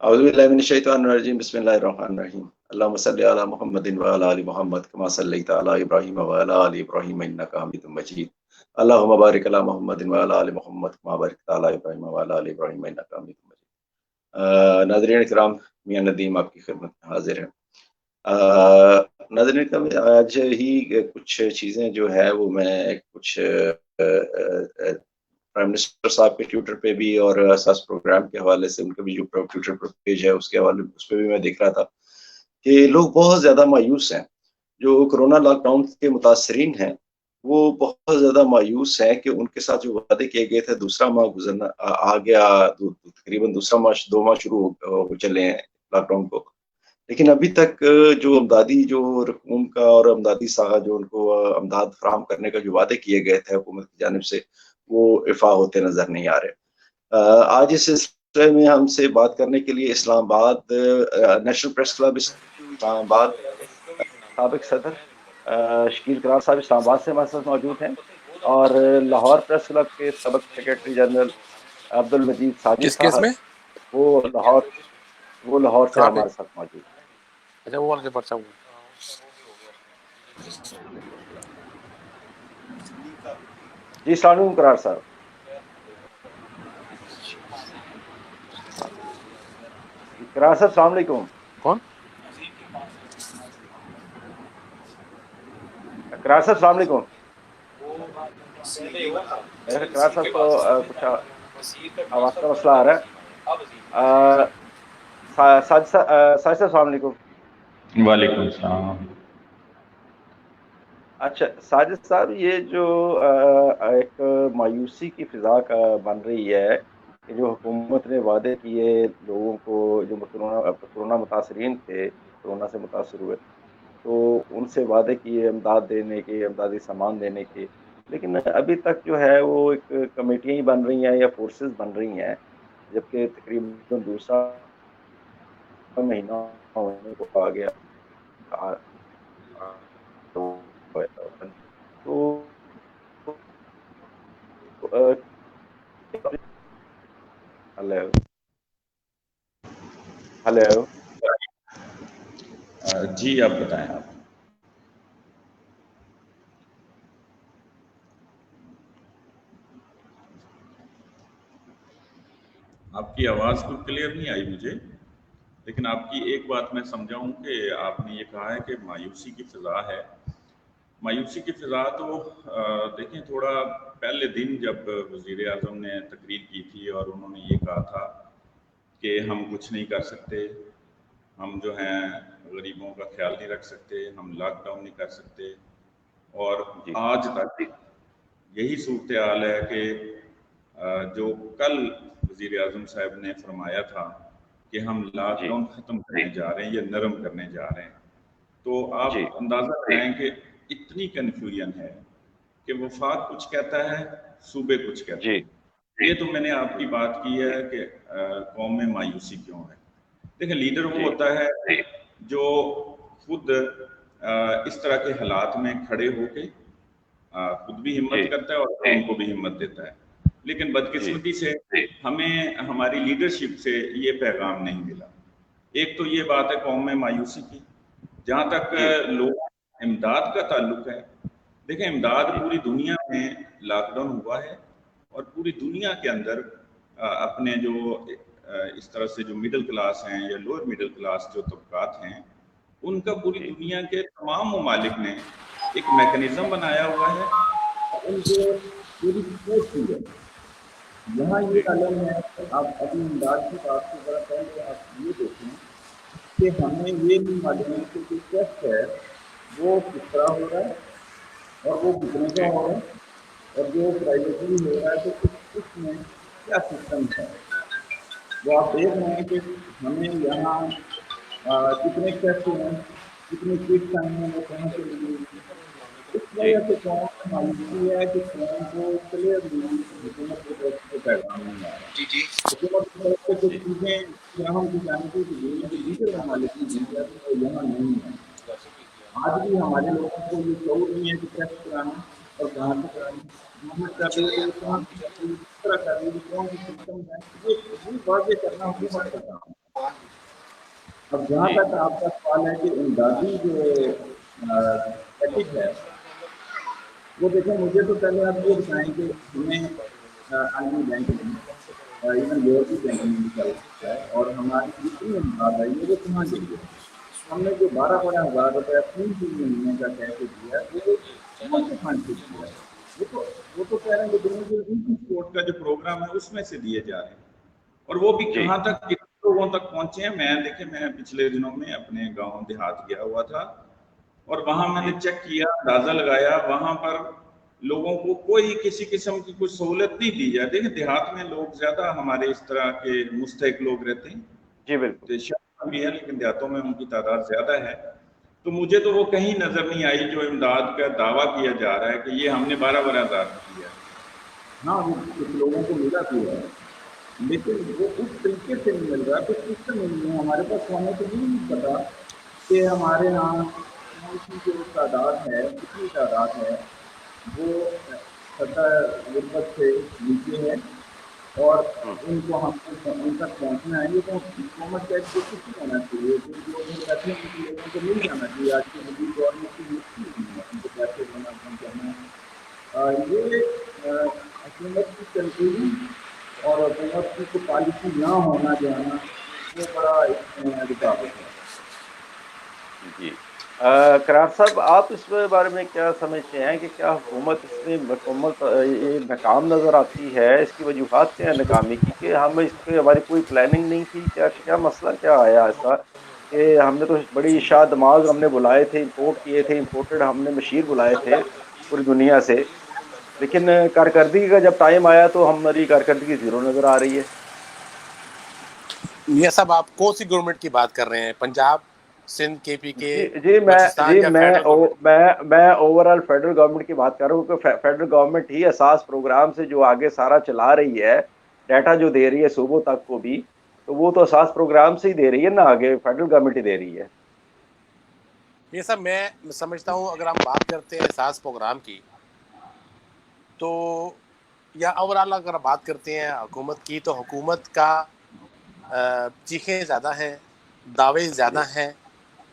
اعوذ باللہ من الشیطان الرجیم بسم اللہ الرحمن الرحیم اللہم صلی علی محمد وعلی آل محمد کما صلیت علی ابراہیم وعلی آل ابراہیم انک حمید مجید اللہم بارک علی محمد وعلی آل محمد کما بارکت علی ابراہیم وعلی آل ابراہیم انک حمید مجید۔ ناظرین کرام، میاں ندیم آپ کی خدمت میں حاضر ہے۔ ناظرین کرام، آج ہی کچھ چیزیں جو ہے وہ میں کچھ پرائم منسٹر صاحب کے ٹویٹر پہ بھی اور اساس پروگرام کے حوالے سے ان کا بھی جو ٹویٹر پر پیج ہے اس کے حوالے اس پہ بھی میں دیکھ رہا تھا کہ لوگ بہت زیادہ مایوس ہیں۔ جو کرونا لاک ڈاؤن کے متاثرین ہیں وہ بہت زیادہ مایوس ہیں کہ ان کے ساتھ جو وعدے کیے گئے تھے، دوسرا ماہ گزرنا آ گیا، تقریباً دوسرا ماہ 2 ماہ شروع ہو چلے ہیں لاک ڈاؤن کو، لیکن ابھی تک جو امدادی جو رقوم کا اور امدادی ساغہ جو ان کو امداد فراہم کرنے کا جو وعدے کیے گئے تھے حکومت کی جانب سے وہ افاع ہوتے نظر نہیں آ رہے۔ آج اس سلسلے میں ہم سے بات کرنے کے لیے اسلام آباد نیشنل پریس کلب اسلام آباد سابق صدر شکیل قرار صاحب اسلام آباد سے ہمارے ساتھ موجود ہیں، اور لاہور پریس کلب کے سابق سیکرٹری جنرل عبد المجید ساجد صاحب وہ لاہور سے ہمارے ساتھ موجود ہیں۔ اچھا، وہ والے پرچہ جی السلام علیکم قرار صاحب۔ قرار صاحب السلام علیکم۔ کون؟ قرار صاحب السلام علیکم۔ میرے قرار صاحب کو کچھ آواز کا مسئلہ آ رہا ہے۔ ساجد صاحب السلام علیکم۔ وعلیکم السلام۔ اچھا ساجد صاحب، یہ جو ایک مایوسی کی فضا کا بن رہی ہے کہ جو حکومت نے وعدے کیے لوگوں کو جو کرونا متاثرین تھے، کرونا سے متاثر ہوئے، تو ان سے وعدے کیے امداد دینے کے، امدادی سامان دینے کے، لیکن ابھی تک جو ہے وہ ایک کمیٹیاں ہی بن رہی ہیں یا فورسز بن رہی ہیں، جبکہ تقریباً دوسرا مہینہ ہونے کو آ گیا۔ تو ہلو جی آپ بتائیں۔ آپ کی آواز تو کلیئر نہیں آئی مجھے، لیکن آپ کی ایک بات میں سمجھا ہوں کہ آپ نے یہ کہا ہے کہ مایوسی کی فضا ہے۔ مایوسی کی فضا تو دیکھیں، تھوڑا پہلے دن جب وزیر اعظم نے تقریر کی تھی اور انہوں نے یہ کہا تھا کہ ہم کچھ نہیں کر سکتے، ہم جو ہیں غریبوں کا خیال نہیں رکھ سکتے، ہم لاک ڈاؤن نہیں کر سکتے، اور آج تک یہی صورتحال ہے کہ جو کل وزیر اعظم صاحب نے فرمایا تھا کہ ہم لاک ڈاؤن ختم کرنے جا رہے ہیں یا نرم کرنے جا رہے ہیں، تو آپ اندازہ کریں کہ اتنی کنفیوژن ہے کہ وفاق کچھ کہتا ہے، صوبے کچھ کہتے ہیں۔ یہ تو میں نے آپ کی بات کی ہے کہ قوم میں مایوسی کیوں ہے۔ دیکھیں، لیڈر وہ ہوتا ہے جو خود اس طرح کے حالات میں کھڑے ہو کے خود بھی ہمت کرتا ہے اور قوم کو بھی ہمت دیتا ہے، لیکن بدقسمتی سے ہمیں ہماری لیڈرشپ سے یہ پیغام نہیں ملا۔ ایک تو یہ بات ہے قوم میں مایوسی کی۔ جہاں تک لوگ امداد کا تعلق ہے، دیکھیں امداد پوری دنیا میں لاک ڈاؤن ہوا ہے، اور پوری دنیا کے اندر اپنے جو اس طرح سے جو مڈل کلاس ہیں یا لوور مڈل کلاس جو طبقات ہیں، ان کا پوری دنیا کے تمام ممالک نے ایک میکنزم بنایا ہوا ہے، ان کو پوری سپورٹ کی ہے۔ یہاں یہ عالم ہے کہ آپ اپنی امداد کی بات سے ذرا پہلے آپ یہ دیکھیں کہ ہمیں یہ نہیں معلوم کہ جو ٹیسٹ ہے وہ کس طرح ہو رہا ہے اور وہ کتنے کا ہو رہا ہے، اور جو پرائیویٹلی ہو رہا ہے تو اس میں کیا سسٹم ہے۔ وہ آپ دیکھ رہے ہیں کہ ہمیں یہاں کتنے ٹیسٹ ہیں، کتنے کٹس آئی ہیں، وہ کہاں سے ملی۔ اس وجہ سے قوم میں مایوسی ہے کہ قوم کو کلیئرلی حکومت کی طرف سے پیغام نہیں آ رہا۔ حکومت کی طرف سے کچھ چیزیں فراہم کی جانے کی دنیا کے دیگر ممالک میں دی جاتی ہیں، یہاں نہیں ہے۔ آج بھی ہمارے لوگوں کو یہ شعور نہیں ہے کہ ٹیسٹ کرانا اور کہاں سے کرانا، محنت کر رہی ہے کہاں سے کر رہی ہے، کس طرح کر رہی ہے، کون سی سسٹم ہے، یہ واضح کرنا حکومت کا کام ہے۔ اب جہاں تک آپ کا سوال ہے کہ امدادی جو پیکج ہے وہ دیکھیں، مجھے تو پہلے آپ یہ بتائیں کہ ہمیں عالمی بینک میں ایون یورپی بینک میں بھی چل سکتا ہے، اور ہماری جتنی امداد آئی ہے وہ کہاں گئی ہے؟ ہم نے جو 12,000 روپیہ 3 مہینے کا کہہ کے دیا ہے وہ کون سے فنڈ سے دیا ہے؟ وہ تو کہہ رہے ہیں کہ جو سپورٹ کا جو پروگرام ہے اس میں سے دیے جا رہے ہیں، اور وہ بھی کہاں تک کتنے لوگوں تک پہنچے ہیں؟ میں پچھلے دنوں میں اپنے گاؤں دیہات گیا ہوا تھا، اور وہاں میں نے چیک کیا، اندازہ لگایا، وہاں پر لوگوں کو کوئی کسی قسم کی کوئی سہولت نہیں دی جائے۔ دیکھیں دیہات میں لوگ زیادہ ہمارے اس طرح کے مستحق لوگ رہتے ہیں، جی بالکل شہروں میں بھی ہے لیکن دیہاتوں میں ان کی تعداد زیادہ ہے۔ تو مجھے تو وہ کہیں نظر نہیں آئی جو امداد کا دعویٰ کیا جا رہا ہے کہ یہ ہم نے 12,000 دیا ہے۔ ہاں وہ کچھ لوگوں کو ملا بھی ہے، لیکن وہ اس طریقے سے نہیں مل رہا، کچھ سسٹم نہیں ہے ہمارے پاس۔ ہونے تو یہ نہیں پتا کہ ہمارے یہاں کی جو تعداد ہے، کتنی تعداد ہے وہ سطح غربت سے نیچے ہے، اور ان کو ہم ان تک پہنچنا ہے۔ یہ تو حکومت کا ایک کوشش نہیں ہونا چاہیے کہ جو لوگ بیٹھے ہیں ان لوگوں کو مل جانا چاہیے۔ آج کی موجود گورنمنٹ کی نیتی نہیں ہے ان کو پیسے دینا پہنچانا ہے۔ یہ حکومت کی کنفیوژن اور حکومت کی کوئی پالیسی نہ ہونا جو ہے نا وہ بڑا اس میں رکاوٹ ہے۔ جی قرار صاحب، آپ اس بارے میں کیا سمجھتے ہیں کہ کیا حکومت اس میں یہ ناکام نظر آتی ہے؟ اس کی وجوہات کیا ہیں ناکامی کی؟ کہ ہم اس پہ ہماری کوئی پلاننگ نہیں تھی؟ کیا مسئلہ کیا آیا ایسا کہ ہم نے تو بڑی شاد دماغ ہم نے بلائے تھے، امپورٹ کیے تھے، امپورٹڈ ہم نے مشیر بلائے تھے پوری دنیا سے، لیکن کارکردگی کا جب ٹائم آیا تو ہماری کارکردگی زیرو نظر آ رہی ہے؟ یہ سب آپ کون سی گورنمنٹ کی بات کر رہے ہیں؟ پنجاب، سندھ، کے پی کے، جی بلوچستان یا فیڈرل گورنمنٹ؟ میں اوور آل فیڈرل گورنمنٹ کی بات کر رہا ہوں کہ فیڈرل گورنمنٹ ہی اساس پروگرام سے جو آگے سارا چلا رہی ہے، ڈیٹا جو دے رہی ہے صوبوں تک کو بھی، تو وہ تو اساس پروگرام سے ہی دے رہی ہے نا، آگے فیڈرل گورنمنٹ ہی دے رہی ہے۔ یہ سب میں سمجھتا ہوں اگر ہم بات کرتے ہیں اساس پروگرام کی، تو یا اوور آل اگر بات کرتے ہیں حکومت کی، تو حکومت کا چیخیں زیادہ ہیں، دعوے زیادہ ہیں،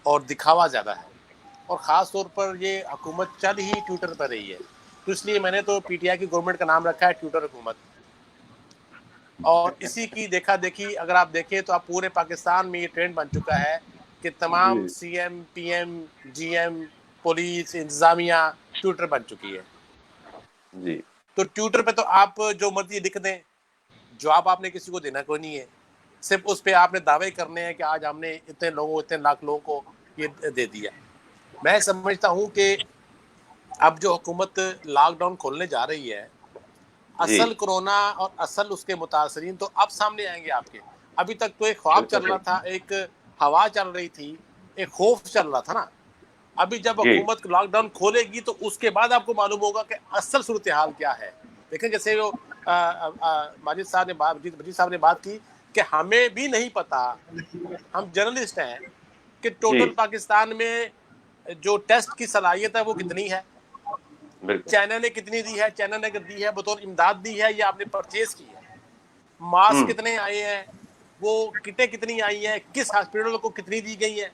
اور دکھاوا زیادہ ہے، اور خاص طور پر یہ حکومت چل ہی ٹویٹر پر رہی ہے۔ تو اس لیے میں نے تو پی ٹی آئی کی گورنمنٹ کا نام رکھا ہے ٹویٹر حکومت، اور اسی کی دیکھا دیکھی اگر آپ دیکھیں تو آپ پورے پاکستان میں یہ ٹرینڈ بن چکا ہے کہ تمام C M, P M, G M, police, انتظامیہ ٹویٹر بن چکی ہے۔ جی تو ٹویٹر پہ تو آپ جو مرضی لکھ دیں، جواب آپ نے کسی کو دینا کوئی نہیں ہے، صرف اس پہ آپ نے دعوے کرنے ہیں کہ آج ہم نے اتنے لوگوں، اتنے لاکھ لوگوں کو یہ دے دیا۔ میں سمجھتا ہوں کہ اب جو حکومت لاک ڈاؤن کھولنے جا رہی ہے، اصل کرونا اور اصل اس کے متاثرین تو اب سامنے آئیں گے آپ کے۔ ابھی تک تو ایک خواب چل رہا تھا، ایک ہوا چل رہی تھی، ایک خوف چل رہا تھا نا۔ ابھی جب حکومت لاک ڈاؤن کھولے گی تو اس کے بعد آپ کو معلوم ہوگا کہ اصل صورتحال کیا ہے۔ دیکھیں جیسے وہ ماجد صاحب نے بات کی کہ ہمیں بھی نہیں پتا، ہم جرنلسٹ ہیں، کہ ٹوٹل پاکستان میں جو ٹیسٹ کی صلاحیت ہے وہ کتنی ہے، چائنا نے کتنی دی ہے، چائنا نے دی ہے بطور امداد دی ہے یا آپ نے پرچیز کی ہے، ماسک کتنے آئے ہیں، وہ کٹیں کتنی آئی ہیں، کس ہاسپٹل کو کتنی دی گئی ہیں۔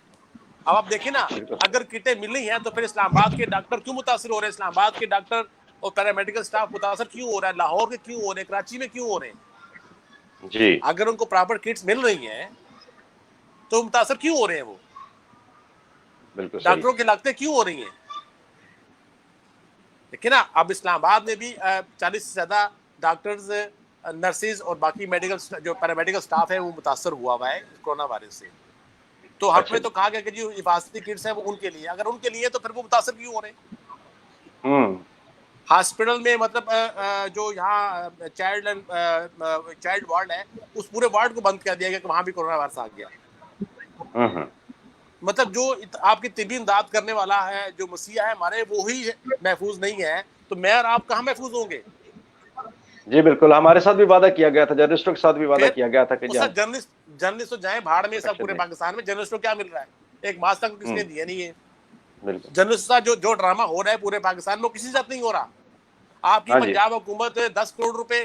اب آپ دیکھیں نا، اگر کٹیں مل رہی ہیں تو پھر اسلام آباد کے ڈاکٹر کیوں متاثر ہو رہے ہیں؟ اسلام آباد کے ڈاکٹر اور پیرامیڈیکل سٹاف متاثر کیوں ہو رہا ہے؟ لاہور کے کیوں ہو رہے ہیں؟ کراچی میں کیوں ہو رہے ہیں؟ جی اگر ان کو پراپر کٹس مل رہی ہیں تو متاثر کیوں ہو رہے ہیں؟ وہ ڈاکٹروں کی لاگتیں کیوں ہو رہی ہیں؟ لیکن نا اب اسلام آباد میں بھی 40 سے زیادہ ڈاکٹرز، نرسز اور باقی میڈیکل جو پیرامیڈیکل سٹاف ہے وہ متاثر ہوا ہے کورونا وائرس سے۔ تو ہمیں تو کہا گیا کہ جو حفاظتی کٹس ہیں وہ ان کے لیے، اگر ان کے لیے تو پھر وہ متاثر کیوں ہو رہے ہیں؟ ہاسپٹل میں مطلب جو یہاں چائلڈ وارڈ ہے، اس پورے وارڈ کو بند کر دیا گیا کہ وہاں بھی کورونا وائرس آ گیا۔ مطلب جو آپ کی طبی امداد کرنے والا ہے، جو مسیح ہے ہمارے، وہی محفوظ نہیں ہے، تو میں اور آپ کہاں محفوظ ہوں گے؟ جی بالکل، ہمارے ساتھ بھی وعدہ کیا گیا تھا، جرنلسٹوں کے ساتھ بھی وعدہ کیا گیا تھا کہ جرنلسٹ تو جائیں بھاڑ میں، سب پورے پاکستان میں جرنلسٹ کو کیا مل رہا ہے؟ ایک ماسک تک کس نے دیا نہیں ہے۔ جرنلسٹ کا جو ڈرامہ ہو رہا ہے پورے پاکستان میں، کسی کے ساتھ نہیں ہو رہا۔ آپ کی پنجاب حکومت 10 کروڑ روپے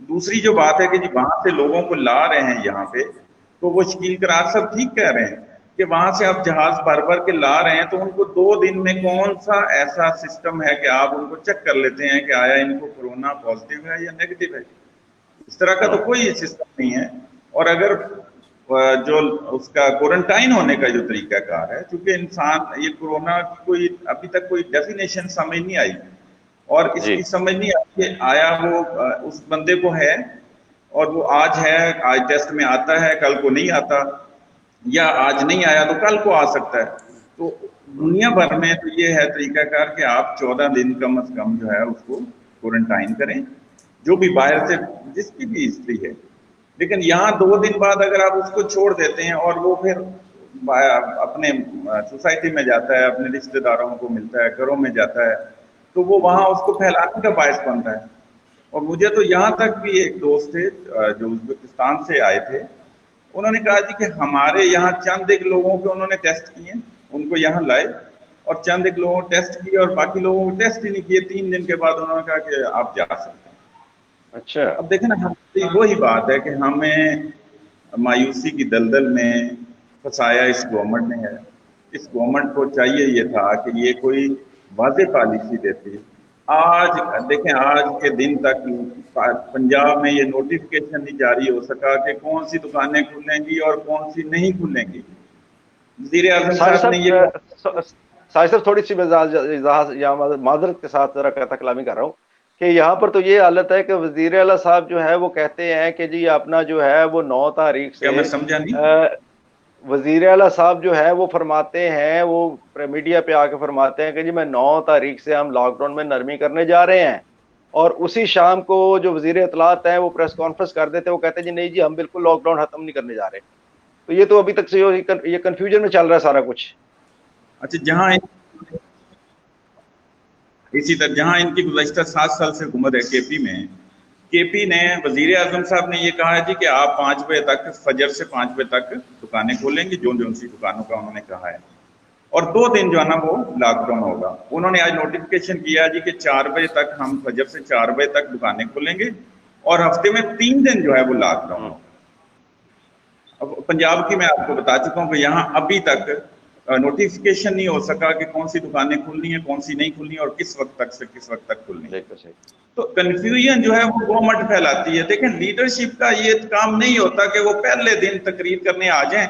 دوسری جو بات ہے کہ جی وہاں سے لوگوں کو لا رہے ہیں یہاں پہ، تو وہ شکیل قرار صاحب ٹھیک کہہ رہے ہیں کہ وہاں سے آپ جہاز بھر بھر کے لا رہے ہیں، تو ان کو 2 دن میں کون سا ایسا سسٹم ہے کہ آپ ان کو چیک کر لیتے ہیں کہ آیا ان کو کورونا پازیٹیو ہے یا نیگیٹو ہے؟ اس طرح کا تو کوئی سسٹم نہیں ہے. اور اگر جو اس کا کوارنٹائن ہونے کا جو طریقہ کار ہے، چونکہ انسان یہ کورونا کی کوئی ابھی تک کوئی ڈیفینیشن سمجھ نہیں آئی، اور اس کی سمجھ نہیں آئی کہ آیا وہ اس بندے کو ہے اور وہ آج ہے، آج ٹیسٹ میں آتا ہے، کل کو نہیں آتا، یا آج نہیں آیا تو کل کو آ سکتا ہے. تو دنیا بھر میں تو یہ ہے طریقہ کار کہ آپ 14 دن کم از کم جو ہے اس کو کوارنٹائن کریں، جو بھی باہر سے جس کی بھی ہسٹری ہے. لیکن یہاں 2 دن بعد اگر آپ اس کو چھوڑ دیتے ہیں اور وہ پھر اپنے سوسائٹی میں جاتا ہے، اپنے رشتے داروں کو ملتا ہے، گھروں میں جاتا ہے، تو وہ وہاں اس کو پھیلانے کا باعث بنتا ہے. اور مجھے تو یہاں تک بھی ایک دوست تھے جو ازبکستان سے آئے تھے، انہوں نے کہا جی کہ ہمارے یہاں چند ایک لوگوں کو انہوں نے ٹیسٹ کیے، ان کو یہاں لائے اور چند ایک لوگوں کو ٹیسٹ کیے اور باقی لوگوں کو ٹیسٹ ہی نہیں کیے. 3 دن کے بعد انہوں نے کہا کہ آپ جا سکتے ہیں. اچھا، اب دیکھیں نا، وہی بات ہے کہ ہمیں مایوسی کی دلدل میں پھنسایا اس گورنمنٹ نے ہے. اس گورنمنٹ کو چاہیے یہ تھا کہ یہ کوئی واضح پالیسی دیتی. آج دیکھیں، آج کے دن تک پنجاب میں یہ نوٹیفکیشن نہیں جاری ہو سکا کہ کون سی دکانیں کھلیں گی اور کون سی نہیں کھلیں گی. وزیر اعظم صاحب نے یہ ساجد صاحب تھوڑی سی معذرت کے ساتھ ذرا کلامی کر رہا ہوں کہ یہاں پر تو یہ حالت ہے کہ وزیر اعلیٰ صاحب جو ہے وہ کہتے ہیں کہ جی اپنا جو ہے وہ 9 تاریخ سے، میں سمجھا نہیں، وزیر اعلیٰ صاحب جو ہے وہ فرماتے ہیں، وہ میڈیا پہ آ کے فرماتے ہیں کہ جی میں 9 تاریخ سے ہم لاک ڈاؤن میں نرمی کرنے جا رہے ہیں، اور اسی شام کو جو وزیر اطلاعات ہیں وہ پریس کانفرنس کر دیتے، وہ کہتے ہیں جی نہیں جی ہم بالکل لاک ڈاؤن ختم نہیں کرنے جا رہے. تو یہ تو ابھی تک سے یہ کنفیوژن میں چل رہا ہے سارا کچھ. اچھا، جہاں اسی طرح جہاں ان کی گزشتہ 7 سال سے حکومت ہے کے پی میں، کے پی نے وزیر اعظم صاحب نے یہ کہا ہے جی کہ آپ 5 بجے تک، فجر سے 5 بجے تک دکانیں کھولیں گی، جو سی دکانوں کا انہوں نے کہا ہے، اور 2 دن جو ہے نا وہ لاک ڈاؤن ہوگا. انہوں نے آج نوٹیفکیشن کیا جی کہ 4 بجے تک ہم فجر سے 4 بجے تک دکانیں کھولیں گے، اور ہفتے میں 3 دن جو ہے وہ لاک ڈاؤن ہوگا. اب پنجاب کی میں آپ کو بتا چکا ہوں کہ یہاں ابھی تک نوٹیفکیشن نہیں ہو سکا کہ کون سی دکانیں کھلنی ہیں، کون سی نہیں کھلنی ہے، اور کس وقت تک سے کس وقت تک کھلنی ہے. تو کنفیوژن جو ہے وہ گورنمنٹ پھیلاتی ہے. دیکھیں، لیڈرشپ کا یہ کام نہیں ہوتا کہ وہ پہلے دن تقریر کرنے آ جائیں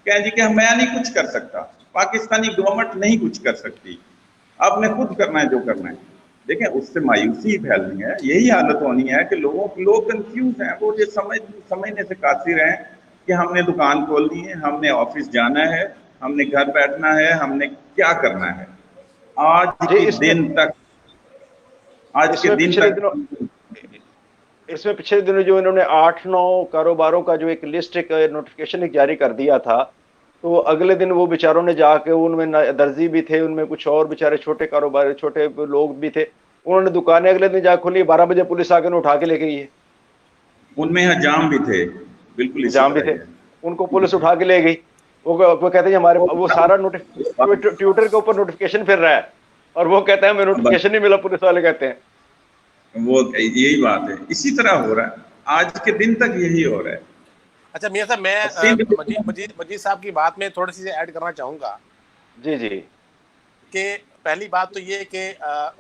کہیں جی کہ میں نہیں کچھ کر سکتا. پاکستانی گورنمنٹ نہیں کچھ کر سکتی، آپ نے خود کرنا ہے جو کرنا ہے. دیکھیں، اس سے مایوسی پھیلنی ہے، یہی حالت ہونی ہے کہ لوگ کنفیوز ہیں، وہ یہ سمجھنے سے قاصر ہیں کہ ہم نے دکان کھولنی ہے، ہم نے آفس جانا ہے، ہم نے گھر بیٹھنا ہے، ہم نے کیا کرنا ہے. آج کے دن تک اس میں پچھلے دنوں جو انہوں نے 8-9 کاروباروں کا جو ایک لسٹ، ایک نوٹیفکیشن جاری کر دیا تھا، تو اگلے دن وہ بیچاروں نے جا کے، ان میں درزی بھی تھے، ان میں کچھ اور بیچارے چھوٹے کاروبار، چھوٹے لوگ بھی تھے، انہوں نے دکانیں اگلے دن جا کھولی. 12 بجے پولیس آ کے اٹھا کے لے گئی ہے. ان میں حجام بھی تھے، بالکل اسی جام بھی طرح تھے، ان کو پولیس اٹھا کے لے گئی. وہ کہتے ہیں ہمارے وہ سارا ٹویٹر کے اوپر نوٹیفکیشن پھر رہا ہے، اور وہ کہتے ہیں ہمیں نوٹیفکیشن نہیں ملا، پولیس والے کہتے ہیں. وہ یہی بات ہے، اسی طرح ہو رہا ہے، آج کے دن تک یہی ہو رہا ہے. اچھا میاں صاحب، میں مجید صاحب کی بات میں تھوڑی سی ایڈ کرنا چاہوں گا. جی کہ پہلی بات تو یہ کہ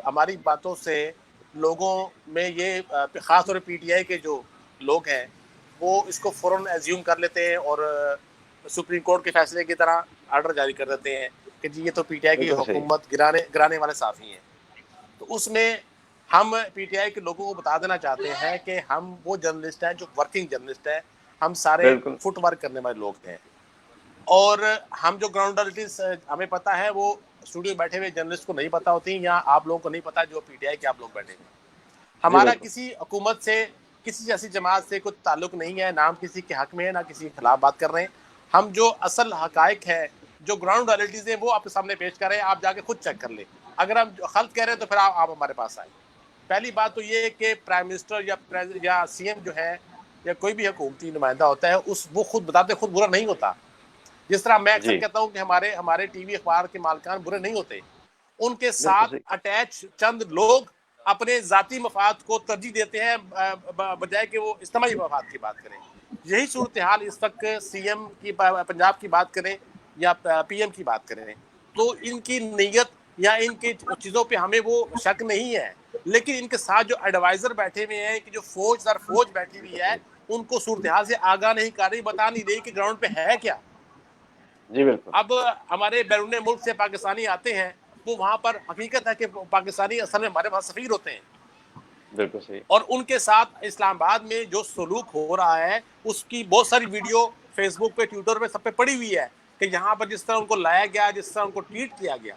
ہماری باتوں سے لوگوں میں یہ، خاص طور پہ پی ٹی آئی کے جو لوگ ہیں وہ اس کو فوراً ایزیوم کر لیتے ہیں اور سپریم کورٹ کے فیصلے کی طرح آرڈر جاری کر دیتے ہیں کہ جی یہ تو پی ٹی آئی کی حکومت گرانے والے صحافی ہیں. تو اس میں ہم پی ٹی آئی کے لوگوں کو بتا دینا چاہتے ہیں کہ ہم وہ جرنلسٹ ہیں جو ورکنگ جرنلسٹ ہیں، ہم سارے فٹ ورک کرنے والے لوگ ہیں، اور ہم جو گراؤنڈ ریالٹیز ہمیں پتہ ہے وہ اسٹوڈیو بیٹھے ہوئے جرنلسٹ کو نہیں پتہ ہوتی، یا آپ لوگوں کو نہیں پتہ جو پی ٹی آئی کے آپ لوگ بیٹھے ہوئے. ہمارا کسی حکومت سے، کسی سیاسی جماعت سے کوئی تعلق نہیں ہے، نہ ہم کسی کے حق میں ہیں، نہ کسی کے خلاف بات کر رہے ہیں. ہم جو اصل حقائق ہے، جو گراؤنڈ ریالٹیز ہیں، وہ آپ کے سامنے پیش کر رہے ہیں. آپ جا کے خود چیک کر لیں. اگر ہم غلط کہہ رہے ہیں تو پھر آپ ہمارے پاس آئیں. پہلی بات تو یہ ہے کہ پرائم منسٹر یا سی ایم جو ہے، یا کوئی بھی حکومتی نمائندہ ہوتا ہے، وہ خود بتاتے خود برا نہیں ہوتا. جس طرح میں اکثر کہتا ہوں کہ ہمارے ٹی وی اخبار کے مالکان برے نہیں ہوتے، ان کے ساتھ اٹیچ چند لوگ اپنے ذاتی مفاد کو ترجیح دیتے ہیں بجائے کہ وہ اجتماعی مفاد کی بات کریں. یہی صورتحال اس وقت سی ایم کی پنجاب کی بات کریں یا پی ایم کی بات کریں, تو ان کی نیت یا ان کی چیزوں پہ ہمیں وہ شک نہیں ہے, لیکن ان کے ساتھ جو ایڈوائزر بیٹھے ہوئے ہیں, کہ جو فوج در فوج بیٹھی ہوئی ہے, ان کو صورتحال سے آگاہ نہیں کر رہی, بتا نہیں رہی کہ گراؤنڈ پہ ہے کیا. جی بالکل. اب ہمارے بیرون ملک سے پاکستانی آتے ہیں, وہ وہاں پر حقیقت ہے کہ پاکستانی اصل میں ہمارے پاس سفیر ہوتے ہیں, بالکل صحیح. اور ان کے ساتھ اسلام آباد میں جو سلوک ہو رہا ہے اس کی بہت ساری ویڈیو فیس بک پہ, ٹویٹر پہ, سب پہ پڑی ہوئی ہے, کہ یہاں پر جس طرح ان کو لایا گیا, جس طرح ان کو ٹریٹ کیا گیا,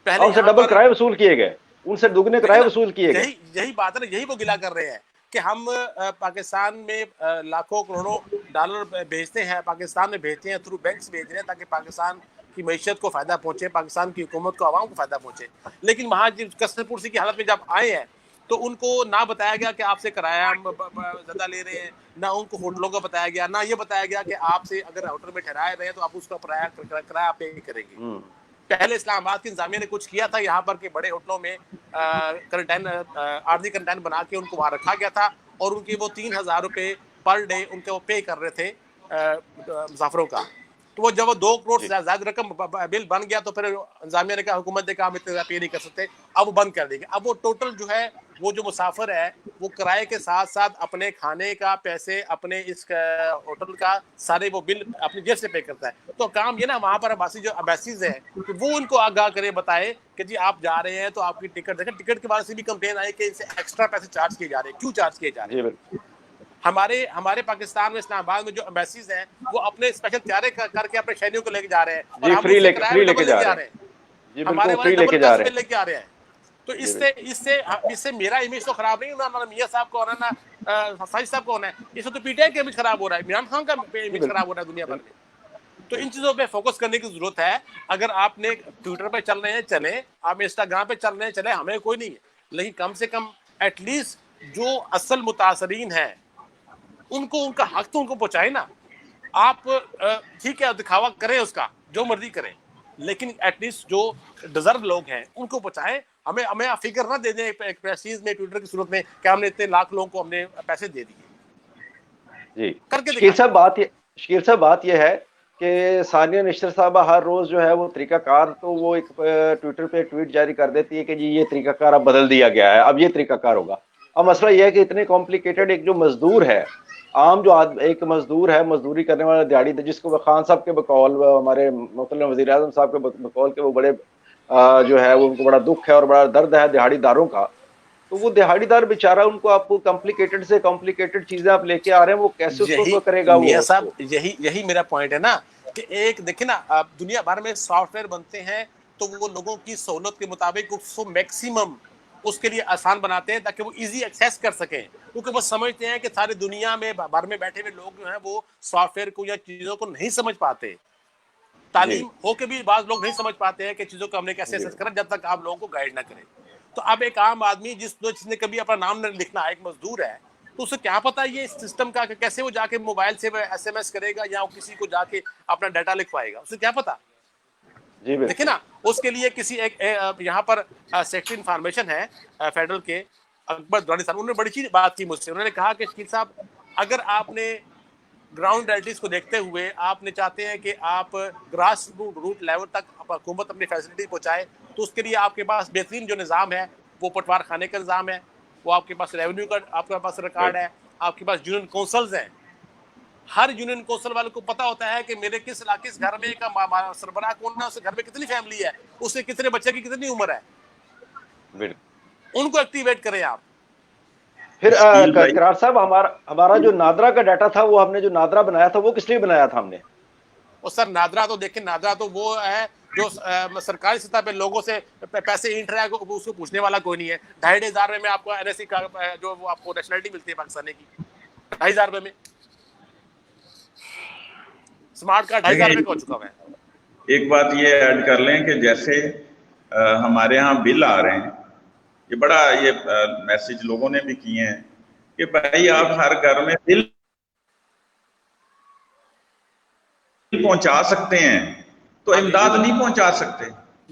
پہلے ان سے ڈبل کرائے وصول کیے گئے, ان سے دگنے کرائے وصول کیے گئے. یہی بات ہے نا, یہی وہ گلا کر رہے ہیں کہ ہم پاکستان میں لاکھوں کروڑوں ڈالر بھیجتے ہیں, پاکستان میں بھیجتے ہیں, تھرو بینکس بھیج رہے ہیں تاکہ پاکستان کی معیشت کو فائدہ پہنچے, پاکستان کی حکومت کو, عوام کو فائدہ پہنچے. لیکن وہاں کثرت پرسی کی حالت میں جب آئے ہیں تو ان کو نہ بتایا گیا کہ آپ سے کرایہ ہم زیادہ لے رہے ہیں, نہ ان کو ہوٹلوں کا بتایا گیا, نہ یہ بتایا گیا کہ آپ سے اگر ہوٹل میں ٹھہرائے رہے تو آپ اس کا کرایہ پے کریں گے. پہلے اسلام آباد کی انتظامیہ نے کچھ کیا تھا یہاں پر کہ بڑے ہوٹلوں میں عارضی کنٹین بنا کے ان کو وہاں رکھا گیا تھا, اور ان کے وہ 3,000 روپے پر ڈے ان کے وہ پے کر رہے تھے مسافروں کا. تو وہ جب وہ 2 کروڑ سے زیادہ رقم بل بن گیا تو پھر انتظامیہ نے کہا, حکومت نے کہا ہم اتنے پے نہیں کر سکتے, اب وہ بند کر دیں گے. اب وہ ٹوٹل جو ہے وہ جو مسافر ہے وہ کرائے کے ساتھ ساتھ اپنے کھانے کا پیسے, اپنے اس ہوٹل کا سارے وہ بل اپنی جیب سے پے کرتا ہے. تو کام یہ نا وہاں پر امبیسیز ہیں کہ وہ ان کو آگاہ کرے, بتائے کہ جی آپ جا رہے ہیں تو آپ کی ٹکٹ دیکھیں. ٹکٹ کے بارے سے بھی کمپلین آئی کہ ان سے ایکسٹرا پیسے چارج کیے جا رہے ہیں, کیوں چارج کیے جا رہے ہیں. ہمارے پاکستان میں اسلام آباد میں جو امبیسیز ہیں وہ اپنے اسپیشل طیارے کر کے اپنے شہریوں کو لے کے جا رہے ہیں, اور ہم اس سے کرایہ ڈبل لے کے جا رہے ہیں, ہمارے والے ڈبل پیسے لے کے آ رہے ہیں. تو اس سے میرا امیج تو خراب نہیں ہونا, میاں صاحب کو ہونا, نہ فائز صاحب کو ہونا ہے, اس سے تو پی ٹی آئی کا امیج خراب ہو رہا ہے, عمران خان کا امیج خراب ہو رہا ہے دنیا بھر میں. تو ان چیزوں پہ فوکس کرنے کی ضرورت ہے. اگر آپ نے ٹویٹر پہ چل رہے ہیں چلیں, آپ انسٹاگرام پہ چل رہے ہیں چلیں, ہمیں کوئی نہیں ہے, لیکن کم سے کم ایٹ لیسٹ جو اصل متاثرین ہیں ان کو ان کا حق تو ان کو پہنچائے نا. آپ ٹھیک ہے دکھاوا کریں, اس کا جو مرضی کریں, لیکن ایٹ لیسٹ جو ڈیزرو لوگ ہیں ان کو پہنچائیں. ہمیں فکر نہ دے دیں ایک پریسٹیج میں ٹویٹر کی صورت میں کہ ہم نے اتنے لاکھ لوگوں کو ہم نے پیسے دے دیے. جی شکیل صاحب بات یہ ہے کہ ثانیہ نشتر صاحبہ ہر روز جو ہے وہ طریقہ کار, تو وہ ایک ٹویٹر پہ ٹویٹ جاری کر دیتی ہے کہ جی یہ طریقہ کار اب بدل دیا گیا ہے, اب یہ طریقہ کار ہوگا. اب مسئلہ یہ ہے کہ اتنے کمپلیکیٹڈ, ایک جو مزدور ہے عام, جو ایک مزدور ہے, مزدوری کرنے والا دیہڑی, جس کو خان صاحب کے بقول, ہمارے محترم وزیر اعظم صاحب کے بقول کے وہ بڑے جو ہے وہ ان کو بڑا دکھ ہے اور بڑا درد ہے دیہڑی داروں کا. تو وہ دیہڑی دار بیچارہ, ان کو آپ کو کمپلیکیٹڈ سے کمپلیکیٹڈ چیزیں آپ لے کے آ رہے ہیں, وہ کیسے اس کو کرے گا. میاں صاحب یہی میرا پوائنٹ ہے نا, کہ ایک دیکھیں نا, آپ دنیا بھر میں سافٹ ویئر بنتے ہیں تو وہ لوگوں کی سہولت کے مطابق اس کو میکسیمم اس کے لیے آسان بناتے ہیں تاکہ وہ ایزی ایکسیس کر سکیں, کیونکہ وہ سمجھتے ہیں کہ ساری دنیا میں بھر میں بیٹھے ہوئے لوگ جو ہیں وہ سافٹ ویئر کو یا چیزوں کو نہیں سمجھ پاتے. تعلیم ہو کے بھی بعض لوگ نہیں سمجھ پاتے ہیں کہ چیزوں کو ہم نے کیسے ایکسیس کرنا جب تک آپ لوگوں کو گائیڈ نہ کریں. تو اب ایک عام آدمی جس نے کبھی اپنا نام نہ لکھنا, ایک مزدور ہے, تو اسے کیا پتا یہ سسٹم کا کہ کیسے وہ جا کے موبائل سے ایس ایم ایس کرے گا یا کسی کو جا کے اپنا ڈیٹا لکھوائے گا, اسے کیا پتا. دیکھیں نا, اس کے لیے کسی ایک یہاں پر سیکٹری انفارمیشن ہے فیڈرل کے, اکبر درانی صاحب, انہوں نے بڑی چیز بات کی مجھ سے. انہوں نے کہا کہ شکیل صاحب, اگر آپ نے گراؤنڈ ریالٹیز کو دیکھتے ہوئے آپ نے چاہتے ہیں کہ آپ گراس روٹ لیول تک حکومت اپنی فیسلٹی پہنچائے, تو اس کے لیے آپ کے پاس بہترین جو نظام ہے وہ پٹوار خانے کا نظام ہے, وہ آپ کے پاس ریونیو کا آپ کے پاس ریکارڈ ہے, آپ کے پاس یونین کونسلز ہیں. ہر یونین کونسل والے کو پتا ہوتا ہے کہ میرے کس گھر میں کا سربراہ کون ہے, اس گھر میں کتنی فیملی ہے, اس سے کتنے بچے کی کتنی عمر ہے, ان کو ایکٹیویٹ کریں آپ. پھر قرار صاحب, ہمارا جو نادرا کا ڈیٹا تھا, وہ ہم نے جو نادرا بنایا تھا وہ کس لیے بنایا تھا ہم نے؟ اور سر نادرا تو دیکھیں, نادرا تو وہ ہے جو سرکاری سطح پہ لوگوں سے پیسے اینٹ رہا ہے, اس کو پوچھنے والا کوئی نہیں ہے. 2,500 میں آپ کو این ایس سی کا جو وہ آپ کو نیشنلٹی ملتی ہے پاکستانی کی, 2,500 میں اسمارٹ کارڈ 2,500 کا ہو چکا ہوا ہے. ایک بات یہ ایڈ کر لیں کہ جیسے ہمارے ہاں بل آ رہے ہیں, یہ بڑا میسج لوگوں نے بھی کیے ہیں کہ بھائی آپ ہر گھر میں بل پہنچا سکتے ہیں تو امداد نہیں پہنچا سکتے.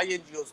INGOs,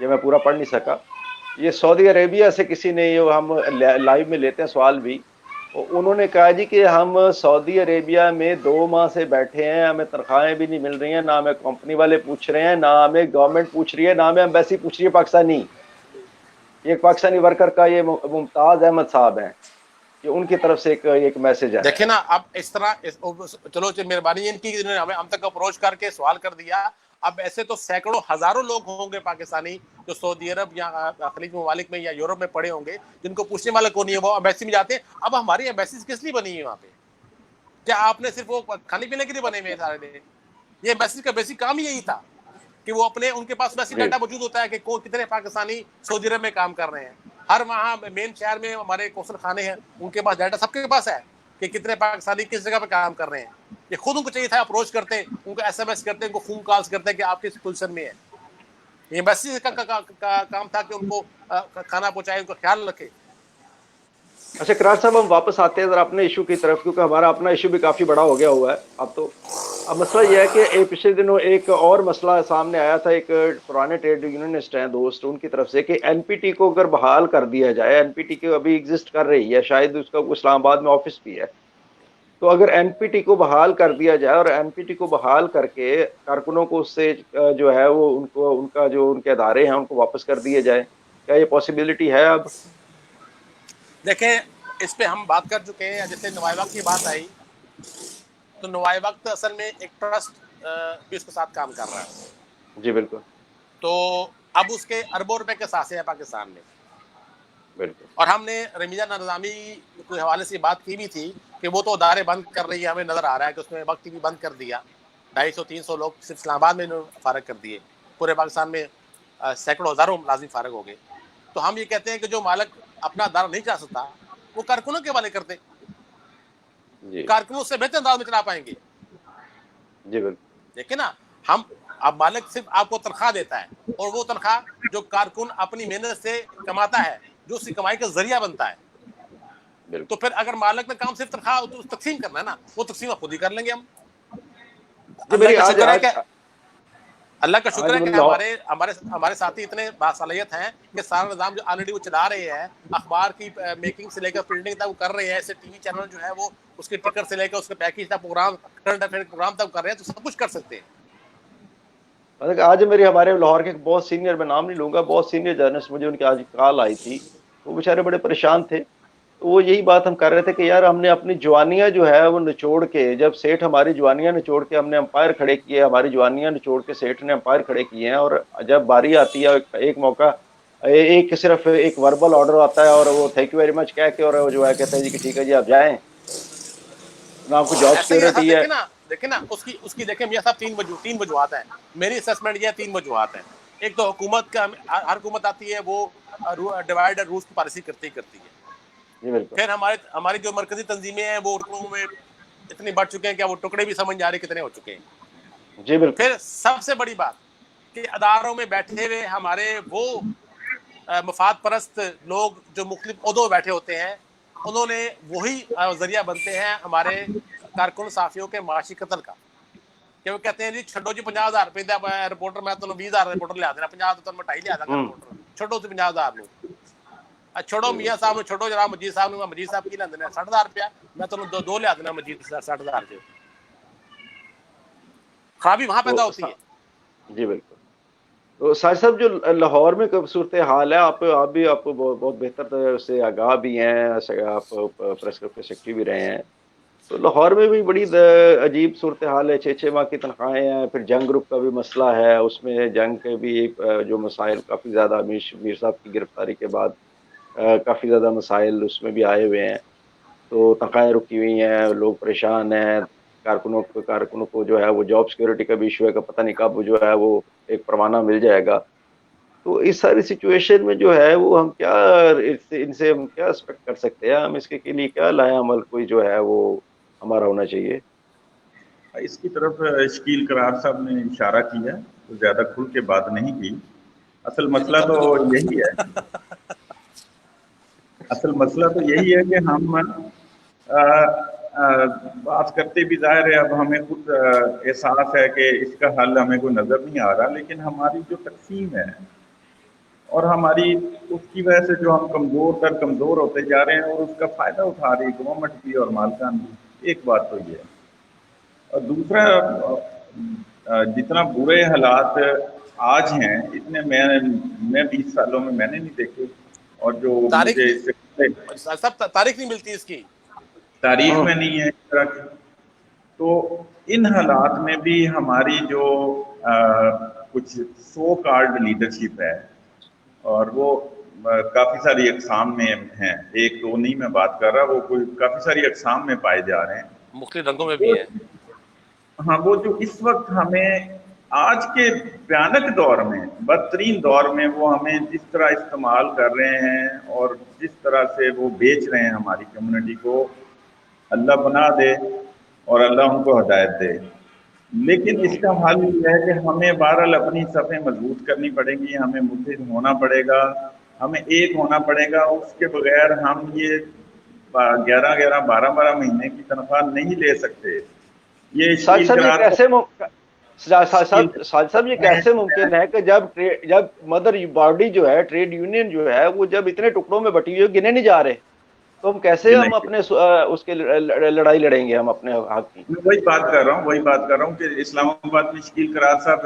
یہ میں پورا پڑھ نہیں سکا. یہ سعودی عربیہ سے کسی نے، یہ ہم لائیو میں لیتے ہیں سوال بھی، انہوں نے کہا جی کہ ہم سعودی عربیہ میں 2 ماہ سے بیٹھے ہیں، ہمیں تنخواہیں بھی نہیں مل رہی ہیں، نہ ہمیں کمپنی والے پوچھ رہے ہیں، نہ ہمیں گورنمنٹ پوچھ رہی ہے، نہ ہمیں ایمبیسی پوچھ رہی ہے پاکستانی. یہ ایک پاکستانی ورکر کا یہ ممتاز احمد صاحب ہیں کہ ان کی طرف سے ایک میسج آیا. دیکھیں نا اب اس طرح چلو مہربانی ان کی، ہمیں ہم تک اپروچ کر کے سوال کر دیا. اب ایسے تو سینکڑوں ہزاروں لوگ ہوں گے پاکستانی جو سعودی عرب یا خلیج ممالک میں یا یورپ میں پڑے ہوں گے، جن کو پوچھنے والا کون نہیں ہے، وہ ایمبیسی میں جاتے ہیں. اب ہماری ایمبیسیز کس لیے بنی ہے وہاں پہ؟ کیا آپ نے صرف وہ کھانے پینے کے لیے بنے ہوئے سارے دن؟ یہ ایمبیسی کا بیسک کام ہی یہی تھا کہ وہ اپنے، ان کے پاس ویسی ڈاٹا موجود ہوتا ہے کہ کتنے پاکستانی سعودی عرب میں کام کر رہے ہیں. ہر وہاں مین شہر میں ہمارے قوصل خانے ہیں، ان کے پاس ڈاٹا سب کے پاس ہے کہ کتنے پاکستانی کس جگہ پہ کام کر رہے ہیں. یہ خود ان کو چاہیے تھا اپروچ کرتے، ان کو ایس ایم ایس کرتے، ان کو فون کالز کرتے کہ آپ کس پوزیشن میں ہیں. یہ ایمبیسی کا کام تھا کہ ان کو کھانا پہنچائے، ان کا خیال رکھے. اچھا قرار صاحب، ہم واپس آتے ہیں ذرا اپنے ایشو کی طرف، کیونکہ ہمارا اپنا ایشو بھی کافی بڑا ہو گیا ہوا ہے اب تو. اب مسئلہ یہ ہے کہ پچھلے دنوں ایک اور مسئلہ سامنے آیا تھا، ایک پرانے ٹریڈ یونینسٹ ہیں دوست، ان کی طرف سے کہ این پی ٹی کو اگر بحال کر دیا جائے، این پی ٹی کے ابھی ایگزسٹ کر رہی ہے، شاید اس کا اسلام آباد میں آفس بھی ہے، تو اگر این پی ٹی کو بحال کر دیا جائے اور این پی ٹی کو بحال کر کے کارکنوں کو اس سے جو ہے وہ ان کا جو ان کے ادارے ہیں ان کو واپس کر دیے جائے، کیا یہ پاسبلٹی ہے اب؟ دیکھیں اس پہ ہم بات کر چکے ہیں. جیسے نوائے وقت کی بات آئی تو نوائے وقت اصل میں ایک ٹرسٹ بھی اس کے ساتھ کام کر رہا ہے. جی بالکل. تو اب اس کے اربوں روپے کے ساتھ ہیں پاکستان میں. بالکل. اور ہم نے رمیزہ نظامی کے حوالے سے بات کی بھی تھی کہ وہ تو ادارے بند کر رہی ہے، ہمیں نظر آ رہا ہے کہ اس میں وقت بھی بند کر دیا. 250-300 لوگ صرف اسلام آباد میں فارغ کر دیے، پورے پاکستان میں سینکڑوں ہزاروں ملازم فارغ ہو گئے. تو ہم یہ کہتے ہیں کہ جو مالک اپنا ادارہ نہیں چلا سکتا وہ کارکنوں کے حوالے کرتے، کارکنوں سے بہتر انداز میں چلا پائیں گے. جی بالکل. دیکھیں نا، ہم اب مالک صرف آپ کو تنخواہ دیتا ہے، اور وہ تنخواہ جو کارکن اپنی محنت سے کماتا ہے، جو اس کی کمائی کا ذریعہ بنتا ہے. تو پھر اگر مالک نے کام صرف تنخواہ تقسیم کرنا ہے نا، وہ تقسیم خود ہی کر لیں گے ہم. اللہ کا شکر ہے کہ ہمارے ساتھی اتنے باصلاحیت ہیں کہ سارا نظام جو آلریڈی وہ چلا رہے ہیں، اخبار کی میکنگ سے لے کر پرنٹنگ تک وہ کر رہے ہیں. ایسے ٹی وی چینل جو ہے وہ اس کے ٹکر سے لے کر اس کے پیکیج تک پروگرام، کرنٹ افیئر پروگرام تک کر رہے ہیں، تو سب کچھ کر سکتے ہیں. آج ہمارے لاہور کے بہت سینئر، میں نام نہیں لوں گا، بہت سینئر جرنلسٹ، مجھے ان کی آج کال آئی تھی، وہ بیچارے بڑے پریشان تھے. تو وہ یہی بات ہم کر رہے تھے کہ یار ہم نے اپنی جوانیاں جو ہے وہ نچوڑ کے، جب سیٹھ ہماری جوانیاں نچوڑ کے ہم نے امپائر کھڑے کیے، ہماری جوانیاں نچوڑ کے سیٹھ نے امپائر کھڑے کیے ہیں، اور جب باری آتی ہے ایک موقع، صرف ایک وربل آرڈر آتا ہے اور وہ تھینک یو ویری مچ کہہ کے، اور وہ جو ہے کہتے ہیں جی کہ ٹھیک ہے جی آپ جائیں، نہ آپ کو جاب سیکورٹی ہے. دیکھیں نا اس کی دیکھیں میاں صاحب، تین وجوہات ہیں. میری اسسمنٹ یہ 3 وجوہات ہیں. ایک تو حکومت کا، ہر حکومت آتی ہے وہ ڈیوائڈ اینڈ رولز کی پالیسی کرتی ہے. پھر ہماری جو مرکزی تنظیمیں ہیں وہ رکنوں میں اتنی بڑھ چکے ہیں کہ وہ ٹکڑے بھی سمجھ جا رہے کتنے ہو چکے ہیں. جی بالکل. پھر سب سے بڑی بات کہ اداروں میں بیٹھے ہوئے ہمارے وہ مفاد پرست لوگ جو مختلف عہدوں میں بیٹھے ہوتے ہیں، انہوں نے وہی ذریعہ بنتے ہیں ہمارے کارکن صحافیوں کے معاشی قتل کا. کہ وہ کہتے ہیں جی چھڈو جی 50,000 روپے رپورٹر، میں تمہیں 20,000 رپورٹر لیا دینا، 50 تو میں 2.5 لیا داں رپورٹر، چھڈو تو 50,000 لوں. چھوڑو میاں صاحب نے، چھوڑو جناب مجید صاحب نے، مجید صاحب کی لیندے نے 60,000 روپیہ، میں تمہیں 2 لیا دینا مجید 60,000 سے. خرابی وہاں پیدا ہوتی ہے. جی بالکل. تو ساجد صاحب، جو لاہور میں صورت حال ہے، آپ بھی بہت بہتر سے آگاہ بھی ہیں، آپ پریس کلب کے سیکرٹری بھی رہے ہیں، تو لاہور میں بھی بڑی عجیب صورتحال ہے. 6 ماہ کی تنخواہیں ہیں. پھر جنگ گروپ کا بھی مسئلہ ہے، اس میں جنگ کے بھی جو مسائل کافی زیادہ، میر صاحب کی گرفتاری کے بعد کافی زیادہ مسائل اس میں بھی آئے ہوئے ہیں. تو تنخواہیں رکی ہوئی ہیں، لوگ پریشان ہیں. کارکنوں کو جو ہے وہ جاب سیکورٹی کا بھی ایشو ہے کہ پتہ نہیں کب جو ہے وہ ایک پروانہ مل جائے گا. تو اس ساری سچویشن میں جو ہے وہ ہم کیا ان سے ہم کیا ایکسپیکٹ کر سکتے ہیں؟ ہم اس کے لیے کیا لایا عمل کوئی جو ہے وہ ہمارا ہونا چاہیے؟ اس کی طرف شکیل قرار صاحب نے اشارہ کیا، تو زیادہ کھل کے بات نہیں کی. اصل مسئلہ تو یہی ہے، کہ ہم بات کرتے بھی ظاہر ہے، اب ہمیں خود احساس ہے کہ اس کا حل ہمیں کوئی نظر نہیں آ رہا، لیکن ہماری جو تقسیم ہے اور ہماری اس کی وجہ سے جو ہم کمزور ہوتے جا رہے ہیں اور اس کا فائدہ اٹھا رہی ہے گورنمنٹ بھی اور مالکان بھی. ایک بات تو یہ ہے. اور دوسرا جتنا برے حالات آج ہیں اتنے میں 20 سالوں میں نے نہیں دیکھے. اور جو تاریخ مجھے اس سے سب تاریخ نہیں ملتی اس کی، تاریخ میں نہیں ہے اس طرح کی. تو ان حالات میں بھی ہماری جو کچھ سو کارڈ لیڈرشپ ہے اور وہ کافی ساری اقسام میں ہیں، ایک دو نہیں میں بات کر رہا، وہ کوئی کافی ساری اقسام میں پائے جا رہے ہیں. مختلف رنگوں میں بھی ہیں. ہاں وہ جو اس وقت ہمیں آج کے بھیانک دور میں، بدترین دور میں وہ ہمیں جس طرح استعمال کر رہے ہیں اور جس طرح سے وہ بیچ رہے ہیں ہماری کمیونٹی کو، اللہ بنا دے اور اللہ ان کو ہدایت دے. لیکن اس کا حل یہ ہے کہ ہمیں بہرحال اپنی صفیں مضبوط کرنی پڑیں گی، ہمیں متحد ہونا پڑے گا، ہمیں ایک ہونا پڑے گا. اس کے بغیر ہم یہ 12 مہینے کی تنخواہ نہیں لے سکتے. یہ ساجد صاحب یہ کیسے ممکن ہے کہ جب مدر باڈی جو ہے ٹریڈ یونین جو ہے وہ جب اتنے ٹکڑوں میں بٹی ہوئی گنے نہیں جا رہے، تو ہم کیسے ہم اپنے اس کے لڑائی لڑیں گے ہم اپنے حق کی؟ میں وہی بات کر رہا ہوں کہ اسلام آباد میں شکیل قرار صاحب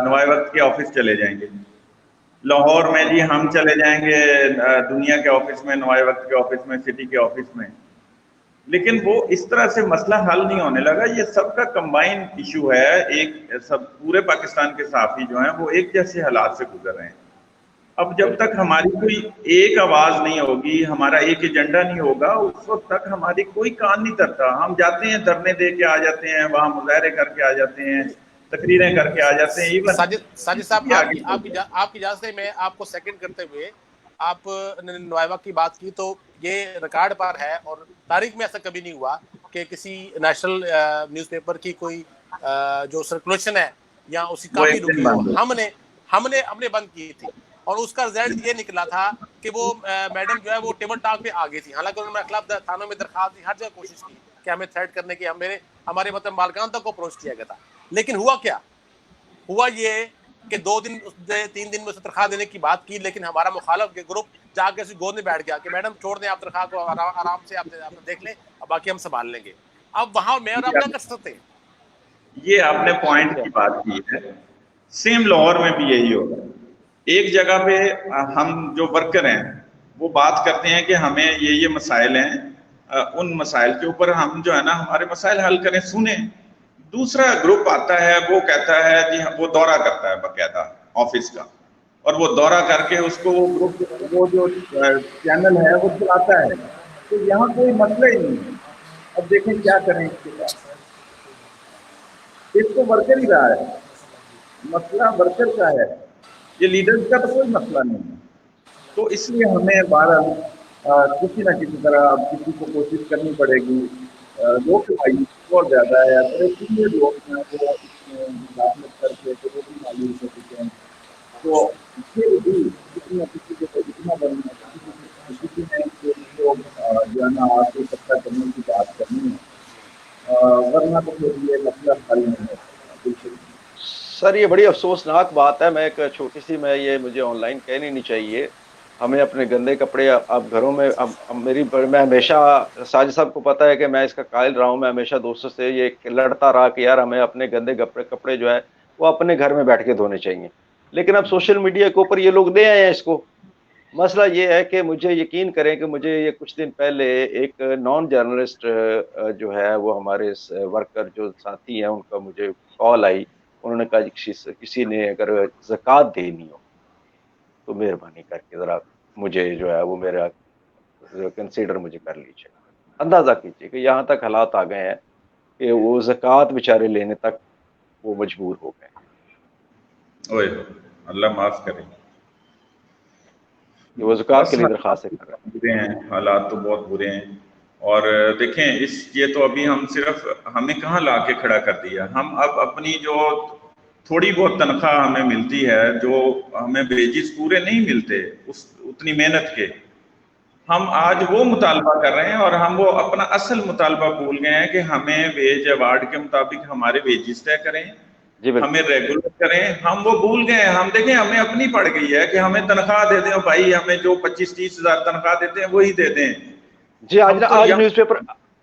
نوائے وقت کے آفس چلے جائیں گے، لاہور میں جی ہم چلے جائیں گے دنیا کے آفس میں، نوائے وقت کے آفس میں، سٹی کے آفس میں. لیکن وہ اس طرح سے مسئلہ حل نہیں ہونے لگا. یہ سب کا کمبائن ایشو ہے. ایک سب پورے پاکستان کے صحافی جو ہیں وہ ایک جیسے حالات سے گزر رہے ہیں. اب جب تک ہماری کوئی ایک آواز نہیں ہوگی، ہمارا ایک ایجنڈا نہیں ہوگا، اس وقت تک ہماری کوئی کان نہیں ترتا. ہم جاتے ہیں دھرنے دے کے آ جاتے ہیں، وہاں مظاہرے کر کے آ جاتے ہیں، تقریریں کر کے آ جاتے ہیں. ساجد صاحب آپ کی اجازت سے میں آپ کو سیکنڈ کرتے ہوئے، آپ نے نوائبہ کی بات کی تو یہ ریکارڈ پر ہے اور تاریخ میں ایسا کبھی نہیں ہوا کہ کسی نیشنل نیوز پیپر کی کوئی جو سرکولیشن ہے یا اس کی کاپی رکی ہو. ہم نے بند کی تھی اور اس کا رزلٹ یہ نکلا تھا کہ وہ میڈم جو ہے وہ ٹیبل ٹاک پہ آ گئی تھی. حالانکہ انہوں نے خلاف تھانوں میں درخواست دی، ہر جگہ کوشش کی کہ ہمیں تھریٹ کرنے کی، ہمارے مطلب مالکان تک کو اپروچ کیا گیا تھا. لیکن ہوا کیا؟ ہوا یہ کہ 2 دن 3 دن میں اسے تنخواہ دینے کی بات کی، لیکن ہمارا مخالف کے گروپ جا کے اسی گود میں بیٹھ گیا کہ میڈم چھوڑ دیں آپ تنخواہ کو، آرام سے آپ دیکھ لیں، اب باقی ہم سنبھال لیں گے. اب وہاں میں اور آپ کیا کر سکتے ہیں؟ یہ آپ نے پوائنٹ کی بات کی ہے. سیم لاہور میں بھی یہی ہوگا. ایک جگہ پہ ہم جو ورکر ہیں وہ بات کرتے ہیں کہ ہمیں یہ مسائل ہیں، ان مسائل کے اوپر ہم جو ہے نا ہمارے مسائل حل کریں، سنیں. دوسرا گروپ آتا ہے وہ کہتا ہے جی وہ دورہ کرتا ہے باقاعدہ آفس کا، اور وہ دورہ کر کے اس کو وہ جو چینل ہے وہ چلاتا ہے. تو یہاں کوئی مسئلہ ہی نہیں ہے. اب دیکھیں کیا کریں اس کے بعد. اس کو ورکر ہی رہا ہے، مسئلہ ورکر کا ہے، یہ لیڈر کا تو کوئی مسئلہ نہیں ہے. تو اس لیے ہمیں بہرحال کسی نہ کسی طرح اب کسی کو کوشش کرنی پڑے گی. لوگ مایوس بہت زیادہ ہے، بڑے سینئر لوگ ہیں وہ اس میں مداخلت کر کے وہ بھی مایوس ہو چکے ہیں. تو پھر بھی کسی نہ کسی کو اتنا بننا کسی نے جو ہے نا آپ کو اکٹھا کرنے کی بات کرنی ہے، ورنہ تو پھر یہ مسئلہ حل نہیں ہے. بالکل سر یہ بڑی افسوسناک بات ہے. میں ایک چھوٹی سی یہ مجھے آن لائن کہنی نہیں چاہیے. ہمیں اپنے گندے کپڑے اب گھروں میں میں ہمیشہ ساجد صاحب کو پتا ہے کہ میں اس کا قائل رہا ہوں. میں ہمیشہ دوستوں سے یہ لڑتا رہا کہ یار ہمیں اپنے گندے کپڑے جو ہے وہ اپنے گھر میں بیٹھ کے دھونے چاہیے. لیکن اب سوشل میڈیا کے اوپر یہ لوگ دے آئے ہیں اس کو. مسئلہ یہ ہے کہ مجھے یقین کریں کہ مجھے یہ کچھ دن پہلے ایک نان جرنلسٹ جو ہے وہ ہمارے ورکر جو ساتھی ہیں ان کا مجھے کال آئی. انہوں نے کہا کسی نے اگر زکوٰۃ دینی ہو تو مہربانی کر کے ذرا مجھے جو ہے وہ میرا کنسیڈر مجھے کر لیجیے. اندازہ کیجیے کہ یہاں تک حالات آ گئے ہیں کہ وہ زکوٰۃ بیچارے لینے تک وہ مجبور ہو گئے. اوئے اللہ معاف کرے. کہ وہ زکوٰۃ کے لیے درخواستیں کر رہے برے ہیں، حالات تو بہت برے ہیں. اور دیکھیں یہ تو ابھی ہم صرف ہمیں کہاں لا کے کھڑا کر دیا. ہم اب اپنی جو تھوڑی بہت تنخواہ ہمیں ملتی ہے، جو ہمیں ویجز پورے نہیں ملتے اتنی محنت کے، ہم آج وہ مطالبہ کر رہے ہیں اور ہم وہ اپنا اصل مطالبہ بھول گئے ہیں کہ ہمیں ویج ایوارڈ کے مطابق ہمارے ویجز طے کریں. ہمیں ریگولر کریں. ہم وہ بھول گئے. ہم دیکھیں ہمیں اپنی پڑ گئی ہے کہ ہمیں تنخواہ دے دیں بھائی, ہمیں جو 25-30 ہزار تنخواہ دیتے ہیں وہی دے دیں. جی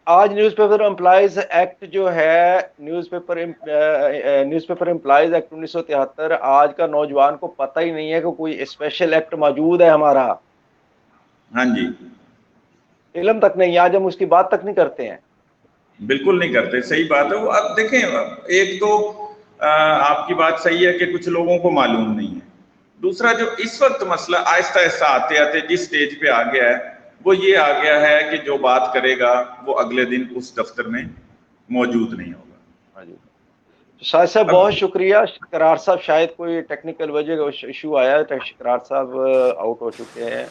آج نیوز پیپر امپلائیز ایکٹ جو ہے, نیوز پیپر امپلائیز ایکٹ 1973, آج کا نوجوان کو پتہ ہی نہیں ہے کہ کوئی اسپیشل ایکٹ موجود ہے ہمارا. ہاں جی, علم تک نہیں, آج ہم اس کی بات تک نہیں کرتے ہیں. بالکل نہیں کرتے, صحیح بات ہے. وہ اب دیکھیں, ایک تو آپ کی بات صحیح ہے کہ کچھ لوگوں کو معلوم نہیں ہے. دوسرا جو اس وقت مسئلہ آہستہ آہستہ آتے آتے جس سٹیج پہ آ گیا ہے وہ یہ آ گیا ہے کہ جو بات کرے گا وہ اگلے دن اس دفتر میں موجود نہیں ہوگا. شاہد صاحب بہت شکریہ. شکرار صاحب شاید کوئی ٹیکنیکل وجہ کا ایشو آیا ہے, شکرار صاحب آؤٹ ہو چکے ہیں,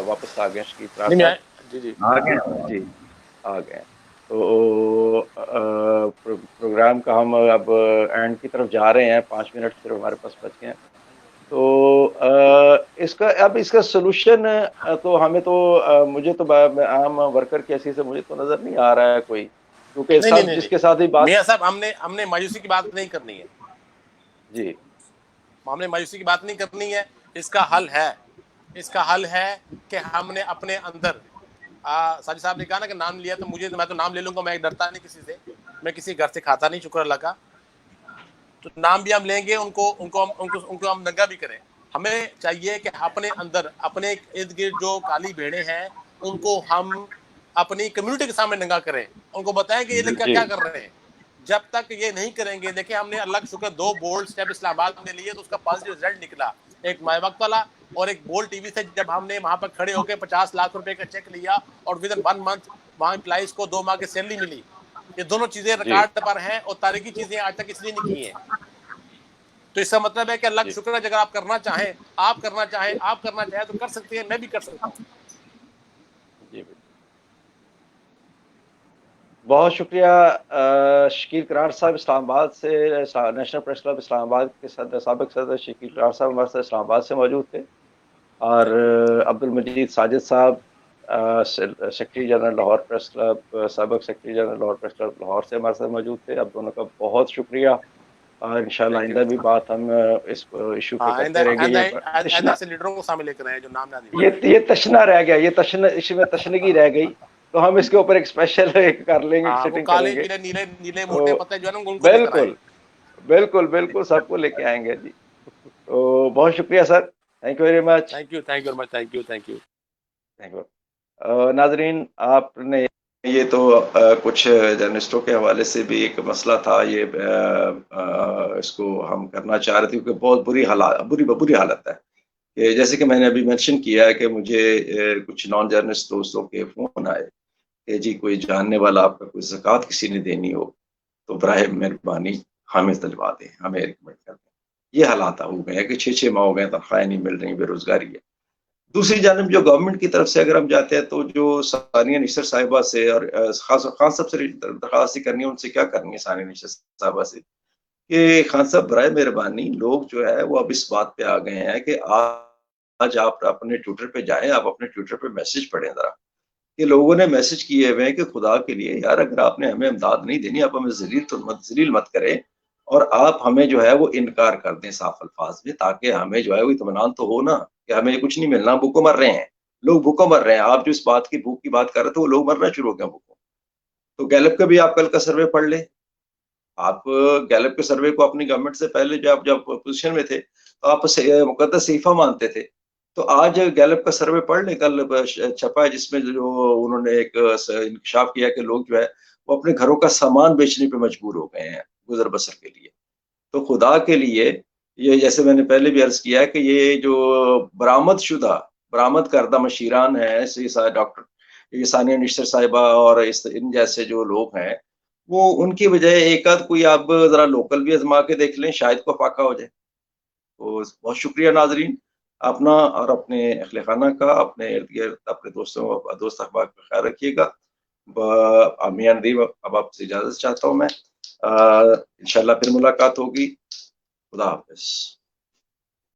واپس آ گئے شکرار صاحب. جی آ گئے. آ گئے. تو پروگرام کا ہم اب اینڈ کی طرف جا رہے ہیں, 5 منٹ صرف ہمارے پاس بچ گئے ہیں. تو اس کا سلوشن تو ہمیں تو مجھے تو عام ورکر کی حیثیت سے مجھے تو نظر نہیں آ رہا ہے کوئی, کیونکہ سب جس کے ساتھ ہی بات. میاں صاحب ہم نے مایوسی کی بات نہیں کرنی ہے. جی, ہم نے مایوسی کی بات نہیں کرنی ہے. اس کا حل ہے کہ ہم نے اپنے اندر, ساجد صاحب نے کہا نا کہ نام لیا تو میں تو نام لے لوں گا, میں ڈرتا نہیں کسی سے, میں کسی گھر سے کھاتا نہیں, شکر اللہ کا. تو نام بھی ہم لیں گے, ان کو ہم ننگا بھی کریں. ہمیں چاہیے کہ اپنے اندر, اپنے ارد گرد جو کالی بھیڑیں ہیں ان کو ہم اپنی کمیونٹی کے سامنے ننگا کریں, ان کو بتائیں کہ یہ لوگ کیا کر رہے ہیں. جب تک یہ نہیں کریں گے, دیکھیں ہم نے اللہ کا شکر 2 بولڈ سٹیپ اسلام آباد میں لیے تو اس کا پازیٹیو رزلٹ نکلا. ایک مائی وقت والا اور ایک بولڈ ٹی وی سے جب ہم نے وہاں پر کھڑے ہو کے 50 لاکھ روپے کا چیک لیا اور ود ان 1 منتھ وہاں امپلائیز کو 2 ماہ کی سیلری ملی. یہ دونوں چیزیں ریکارڈ پر ہیں اور تاریخی چیزیں آج تک اس لیے نہیں کی ہیں. تو اس کا مطلب ہے کہ اللہ کا شکر ہے, اگر آپ کرنا چاہیں تو کر سکتے ہیں, میں بھی کر سکتا ہوں. جی بہت شکریہ. شکیل کرار صاحب اسلام آباد سے, نیشنل پریس کلب اسلام آباد کے سابق صدر شکیل کرار صاحب ہمارے ساتھ اسلام آباد سے موجود تھے, اور عبد Majeed Sajid Sahib secretary general Lahore press club, سابق secretary general Lahore press club Lahore سے ہمارے ساتھ موجود تھے. اب دونوں کا بہت شکریہ, اور انشاءاللہ آئندہ بھی بات ہم اس ایشو پہ کرتے رہیں گے. ایسے لیڈروں کو شامل لے کر آئے جو نام نہ یہ تشنا رہ گیا, اس میں تشنگی رہ گئی, تو ہم اس کے اوپر ایک اسپیشل کر لیں گے, سیٹنگ کریں گے. نیلے موٹے پتے جو ہے نا ان کو لے کر آئیں. بالکل سب کو لے کے آئیں گے. جی تو بہت شکریہ sir, thank you very much. Thank you. ناظرین, آپ نے یہ تو کچھ جرنلسٹوں کے حوالے سے بھی ایک مسئلہ تھا, یہ اس کو ہم کرنا چاہ رہے تھے کیونکہ بہت بری حالت ہے. کہ جیسے کہ میں نے ابھی مینشن کیا ہے کہ مجھے کچھ نان جرنلسٹ دوستوں کے فون آئے کہ جی کوئی جاننے والا آپ کا کوئی زکوٰۃ کسی نے دینی ہو تو براہ مہربانی ہمیں دلوا دیں, ہمیں ریکمنڈ کر دیں. یہ حالات ہو گئے ہیں کہ 6 ماہ ہو گئے, تنخواہیں نہیں مل رہی, بے روزگاری ہے. دوسری جانب جو گورنمنٹ کی طرف سے اگر ہم جاتے ہیں تو جو ثانیہ نشتر صاحبہ سے اور خان صاحب سے درخواست کرنی ہے, ان سے کیا کرنی ہے ثانیہ نشتر صاحبہ سے کہ خان صاحب برائے مہربانی لوگ جو ہے وہ اب اس بات پہ آ گئے ہیں کہ آج آپ اپنے ٹویٹر پہ جائیں, آپ اپنے ٹویٹر پہ میسج پڑھیں ذرا کہ لوگوں نے میسج کیے ہوئے ہیں کہ خدا کے لیے یار اگر آپ نے ہمیں امداد نہیں دینی, آپ ہمیں ذلیل مت کریں, اور آپ ہمیں جو ہے وہ انکار کر دیں صاف الفاظ میں, تاکہ ہمیں جو ہے وہ اطمینان تو ہو نا کہ ہمیں کچھ نہیں ملنا. بھوکوں مر رہے ہیں لوگ, بھوکوں مر رہے ہیں. آپ جو اس بات کی بھوک کی بات کر رہے تھے وہ لوگ مرنا شروع ہو گئے بھوکوں. تو گیلپ کا بھی آپ کل کا سروے پڑھ لیں. آپ گیلپ کے سروے کو اپنی گورنمنٹ سے پہلے جب پوزیشن میں تھے تو آپ مقدس صحیفہ مانتے تھے. تو آج گیلپ کا سروے پڑھ لیں, کل چھپا ہے, جس میں جو انہوں نے ایک انکشاف کیا کہ لوگ جو ہے وہ اپنے گھروں کا سامان بیچنے پہ مجبور ہو گئے ہیں گزر بسر کے لیے. تو خدا کے لیے یہ, جیسے میں نے پہلے بھی عرض کیا ہے کہ یہ جو برآمد کردہ مشیران ہیں, ڈاکٹر ثانیہ نشتر صاحبہ اور ان جیسے جو لوگ ہیں, وہ ان کی بجائے ایک آدھ کوئی آپ ذرا لوکل بھی آزما کے دیکھ لیں, شاید کو فاقہ ہو جائے. تو بہت شکریہ ناظرین, اپنا اور اپنے اہل خانہ کا, اپنے ارد گرد اپنے دوست احباب کا خیال رکھیے گا. میاں ندیم اب آپ سے اجازت چاہتا ہوں میں, انشاءاللہ پھر ملاقات ہوگی. خدا حافظ.